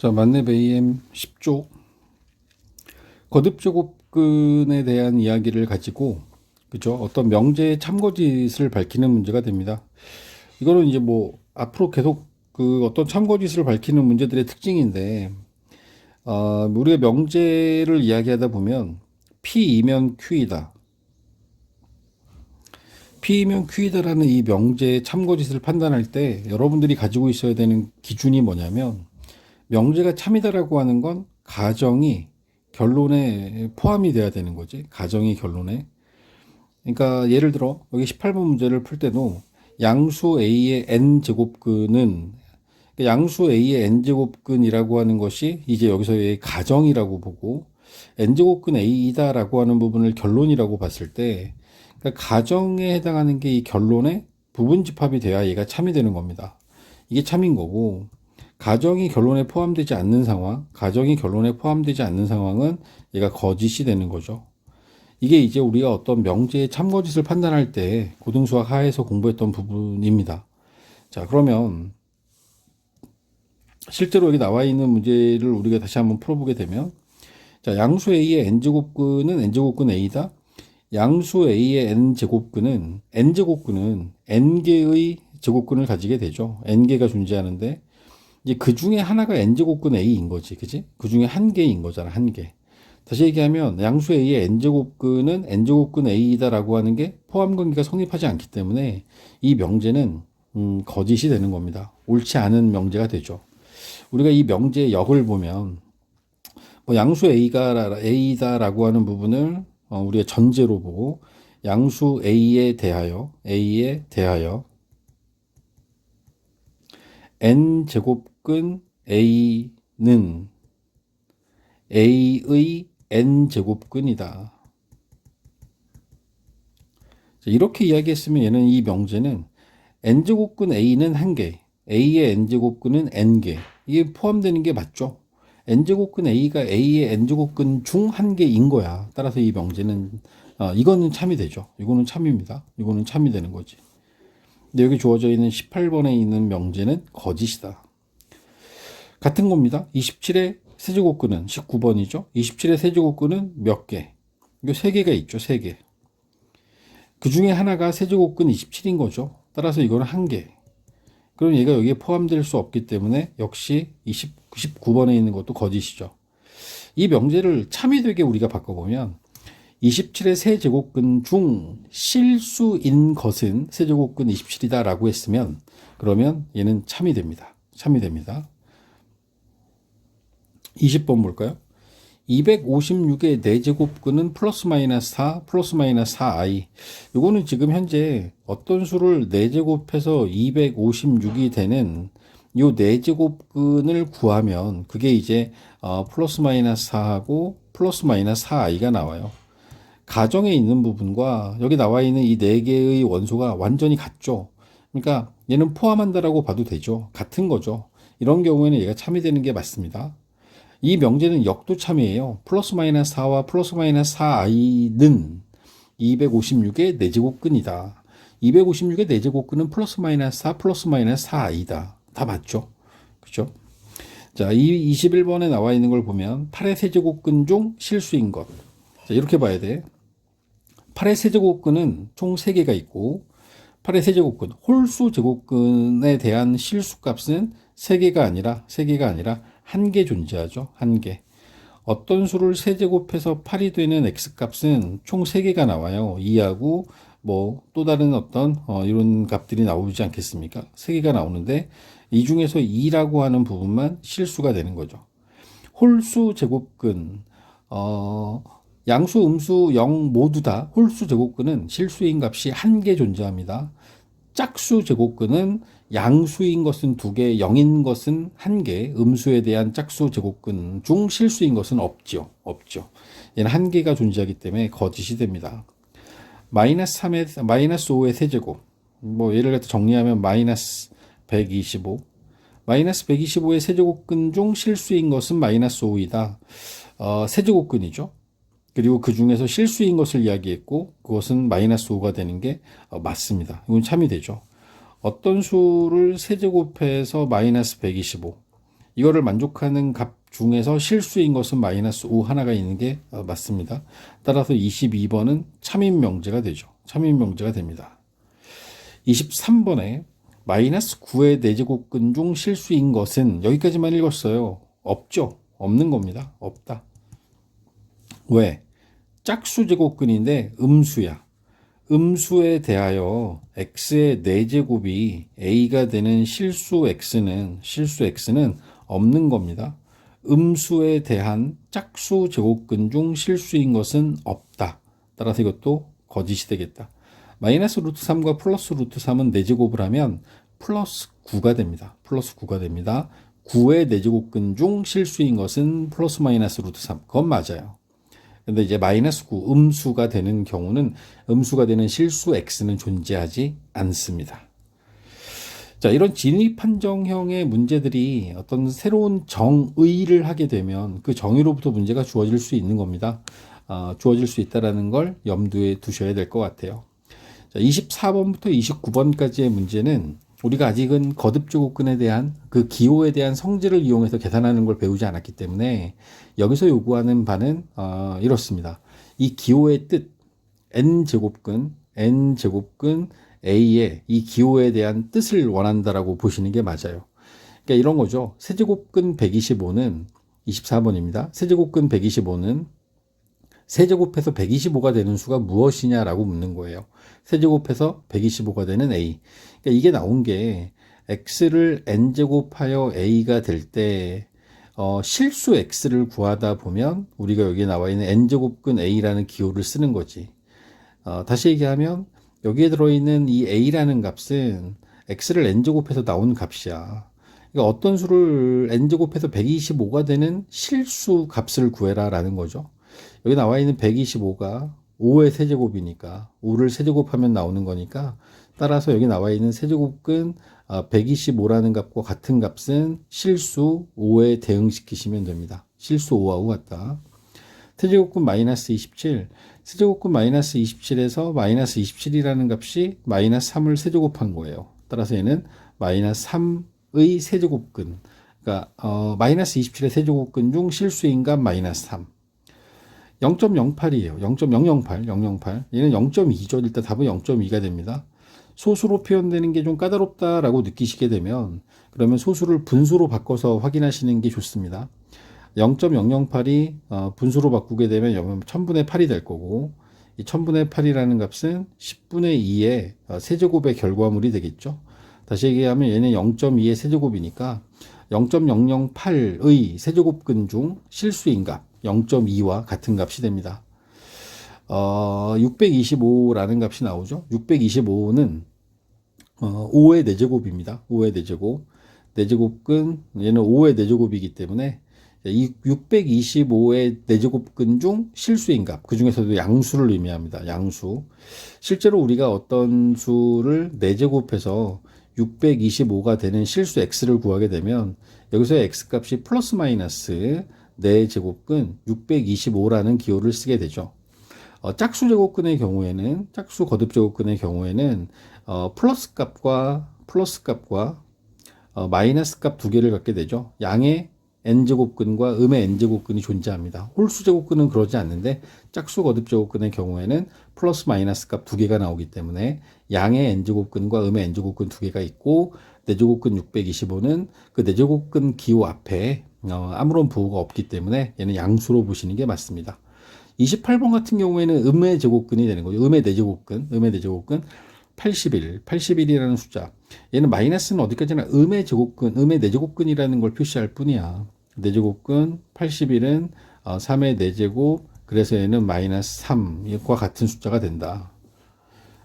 자, 만렙 AM 10조 거듭제곱근에 대한 이야기를 가지고 그죠? 어떤 명제의 참고짓을 밝히는 문제가 됩니다. 이거는 이제 뭐 앞으로 계속 그 어떤 참고짓을 밝히는 문제들의 특징인데 우리가 명제를 이야기하다 보면 P이면 Q이다. P이면 Q이다라는 이 명제의 참고짓을 판단할 때 여러분들이 가지고 있어야 되는 기준이 뭐냐면 명제가 참이다라고 하는 건 가정이 결론에 포함이 돼야 되는 거지. 가정이 결론에. 그러니까 예를 들어 여기 18번 문제를 풀 때도 양수 A의 n제곱근은 양수 A의 n제곱근이라고 하는 것이 이제 여기서의 가정이라고 보고 n제곱근 A이다라고 하는 부분을 결론이라고 봤을 때 그러니까 가정에 해당하는 게 이 결론에 부분집합이 돼야 얘가 참이 되는 겁니다. 이게 참인 거고 가정이 결론에 포함되지 않는 상황, 가정이 결론에 포함되지 않는 상황은 얘가 거짓이 되는 거죠. 이게 이제 우리가 어떤 명제의 참거짓을 판단할 때 고등수학 하에서 공부했던 부분입니다. 자, 그러면 실제로 여기 나와 있는 문제를 우리가 다시 한번 풀어보게 되면 자, 양수 A의 n제곱근은 n제곱근 A다. 양수 A의 n제곱근은 n개의 제곱근을 가지게 되죠. n개가 존재하는데 이제 그 중에 하나가 n제곱근 a인 거지, 그지? 그 중에 한 개인 거잖아, 한 개. 다시 얘기하면 양수 a의 n제곱근은 n제곱근 a이다라고 하는 게 포함 관계가 성립하지 않기 때문에 이 명제는 거짓이 되는 겁니다. 옳지 않은 명제가 되죠. 우리가 이 명제의 역을 보면 뭐 양수 a가 a다라고 하는 부분을 우리가 전제로 보고 양수 a에 대하여 n제곱근 a는 a의 n제곱근이다. 이렇게 이야기했으면 얘는 이 명제는 n제곱근 a는 한 개, a의 n제곱근은 n개. 이게 포함되는 게 맞죠? n제곱근 a가 a의 n제곱근 중 한 개인 거야. 따라서 이 명제는 이거는 참이 되죠. 이거는 참입니다. 이거는 참이 되는 거지. 근데 여기 주어져 있는 18번에 있는 명제는 거짓이다. 같은 겁니다. 27의 세제곱근은 19번이죠. 27의 세제곱근은 몇 개? 이거 3개가 있죠. 3개. 그 중에 하나가 세제곱근 27인 거죠. 따라서 이거는 1개. 그럼 얘가 여기에 포함될 수 없기 때문에 역시 19번에 있는 것도 거짓이죠. 이 명제를 참이 되게 우리가 바꿔보면 27의 세제곱근 중 실수인 것은 세제곱근 27이다 라고 했으면 그러면 얘는 참이 됩니다. 참이 됩니다. 20번 볼까요? 256의 4제곱근은 플러스 마이너스 4 플러스 마이너스 4i. 이거는 지금 현재 어떤 수를 4제곱해서 256이 되는 요 4제곱근을 구하면 그게 이제 플러스 마이너스 4하고 플러스 마이너스 4i가 나와요. 가정에 있는 부분과 여기 나와 있는 이 4개의 원소가 완전히 같죠. 그러니까 얘는 포함한다라고 봐도 되죠. 같은 거죠. 이런 경우에는 얘가 참이 되는 게 맞습니다. 이 명제는 역도 참이에요. 플러스 마이너스 4와 플러스 마이너스 4i는 256의 4제곱근이다. 256의 4제곱근은 플러스 마이너스 4 플러스 마이너스 4i다. 다 맞죠? 그죠? 자, 이 21번에 나와 있는 걸 보면 8의 세제곱근 중 실수인 것. 자, 이렇게 봐야 돼. 8의 세제곱근은 총 3개가 있고 8의 세제곱근, 홀수 제곱근에 대한 실수값은 3개가 아니라 1개 존재하죠. 1개. 어떤 수를 세제곱해서 8이 되는 x값은 총 3개가 나와요. 2하고 뭐 또 다른 어떤 이런 값들이 나오지 않겠습니까? 3개가 나오는데 이 중에서 2라고 하는 부분만 실수가 되는 거죠. 홀수 제곱근 양수, 음수, 0 모두 다 홀수 제곱근은 실수인 값이 1개 존재합니다. 짝수 제곱근은 양수인 것은 2개, 0인 것은 1개, 음수에 대한 짝수 제곱근 중 실수인 것은 없죠. 얘는 1개가 존재하기 때문에 거짓이 됩니다. 마이너스 5의 세제곱. 뭐 예를 들어 정리하면 마이너스 125. 마이너스 125의 세제곱근 중 실수인 것은 마이너스 5이다. 세제곱근이죠. 그리고 그 중에서 실수인 것을 이야기했고 그것은 마이너스 5가 되는 게 맞습니다. 이건 참이 되죠. 어떤 수를 세제곱해서 마이너스 125 이거를 만족하는 값 중에서 실수인 것은 마이너스 5 하나가 있는 게 맞습니다. 따라서 22번은 참인명제가 되죠. 참인명제가 됩니다. 23번에 마이너스 9의 4제곱근 중 실수인 것은 여기까지만 읽었어요. 없죠. 없는 겁니다. 없다. 왜? 짝수 제곱근인데 음수야. 음수에 대하여 x의 4제곱이 a가 되는 실수 x는 없는 겁니다. 음수에 대한 짝수 제곱근 중 실수인 것은 없다. 따라서 이것도 거짓이 되겠다. 마이너스 루트 3과 플러스 루트 3은 4제곱을 하면 플러스 9가 됩니다. 플러스 9가 됩니다. 9의 4제곱근 중 실수인 것은 플러스 마이너스 루트 3. 그건 맞아요. 근데 이제 마이너스 9 음수가 되는 경우는 음수가 되는 실수 x는 존재하지 않습니다. 자, 이런 진위 판정형의 문제들이 어떤 새로운 정의를 하게 되면 그 정의로부터 문제가 주어질 수 있는 겁니다. 주어질 수 있다는 걸 염두에 두셔야 될 것 같아요. 자, 24번부터 29번까지의 문제는 우리가 아직은 거듭제곱근에 대한 그 기호에 대한 성질을 이용해서 계산하는 걸 배우지 않았기 때문에 여기서 요구하는 바는 이렇습니다. 이 기호의 뜻 n제곱근 A의 이 기호에 대한 뜻을 원한다라고 보시는 게 맞아요. 그러니까 이런 거죠. 세제곱근 125는 24번입니다. 세제곱근 125는 세제곱해서 125가 되는 수가 무엇이냐라고 묻는 거예요. 세제곱해서 125가 되는 A. 그러니까 이게 나온 게 x를 n제곱하여 a가 될 때 실수 x를 구하다 보면 우리가 여기에 나와 있는 n제곱근 a라는 기호를 쓰는 거지. 다시 얘기하면 여기에 들어있는 이 a라는 값은 x를 n제곱해서 나온 값이야. 그러니까 어떤 수를 n제곱해서 125가 되는 실수 값을 구해라 라는 거죠. 여기 나와 있는 125가 5의 세제곱이니까 5를 세제곱하면 나오는 거니까 따라서 여기 나와 있는 세제곱근 125라는 값과 같은 값은 실수 5에 대응시키시면 됩니다. 실수 5하고 같다. 세제곱근 마이너스 27, 세제곱근 마이너스 27에서 마이너스 27이라는 값이 마이너스 3을 세제곱한 거예요. 따라서 얘는 마이너스 3의 세제곱근, 그러니까 마이너스 27의 세제곱근 중 실수인 값 마이너스 3. 0.08이에요. 0.008. 얘는 0.2죠. 일단 답은 0.2가 됩니다. 소수로 표현되는 게 좀 까다롭다라고 느끼시게 되면 그러면 소수를 분수로 바꿔서 확인하시는 게 좋습니다. 0.008이 분수로 바꾸게 되면 1000분의 8이 될 거고 이 1000분의 8이라는 값은 10분의 2의 세제곱의 결과물이 되겠죠. 다시 얘기하면 얘는 0.2의 세제곱이니까 0.008의 세제곱근 중 실수인 값 0.2와 같은 값이 됩니다. 625라는 값이 나오죠. 625는 5의 4제곱입니다. 5의 4제곱. 4제곱근 얘는 5의 4제곱이기 때문에 이 625의 4제곱근 중 실수인 값, 그 중에서도 양수를 의미합니다. 양수. 실제로 우리가 어떤 수를 4제곱해서 625가 되는 실수 x를 구하게 되면 여기서 x값이 플러스 마이너스 4제곱근 625라는 기호를 쓰게 되죠. 짝수 제곱근의 경우에는 짝수 거듭 제곱근의 경우에는 플러스 값과 마이너스 값 두 개를 갖게 되죠. 양의 n제곱근과 음의 n제곱근이 존재합니다. 홀수 제곱근은 그러지 않는데 짝수 거듭 제곱근의 경우에는 플러스 마이너스 값 두 개가 나오기 때문에 양의 n제곱근과 음의 n제곱근 두 개가 있고 4제곱근 625는 그 4제곱근 기호 앞에 아무런 부호가 없기 때문에 얘는 양수로 보시는 게 맞습니다. 28번 같은 경우에는 음의 제곱근이 되는 거죠. 음의 4제곱근 81이라는 숫자. 얘는 마이너스는 어디까지나 음의 제곱근, 음의 4제곱근이라는 걸 표시할 뿐이야. 4제곱근 81은 3의 4제곱, 그래서 얘는 마이너스 3과 같은 숫자가 된다.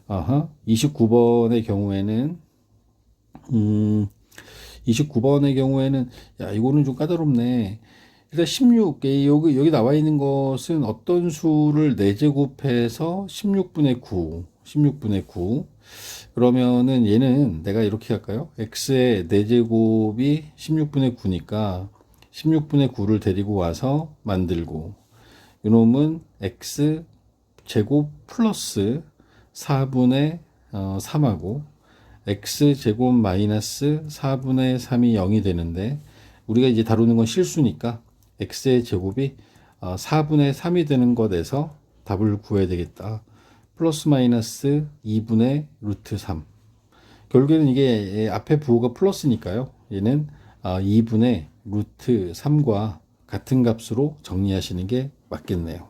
29번의 경우에는 야, 이거는 좀 까다롭네. 일단 16, 여기 나와 있는 것은 어떤 수를 4제곱해서 16분의 9. 그러면은 얘는 내가 이렇게 할까요? x의 4제곱이 16분의 9니까 16분의 9를 데리고 와서 만들고, 이놈은 x 제곱 플러스 4분의 3하고 x 제곱 마이너스 4분의 3이 0이 되는데 우리가 이제 다루는 건 실수니까 x의 제곱이 4분의 3이 되는 것에서 답을 구해야 되겠다. 플러스 마이너스 2분의 루트 3. 결국에는 이게 앞에 부호가 플러스니까요. 얘는 2분의 루트 3과 같은 값으로 정리하시는 게 맞겠네요.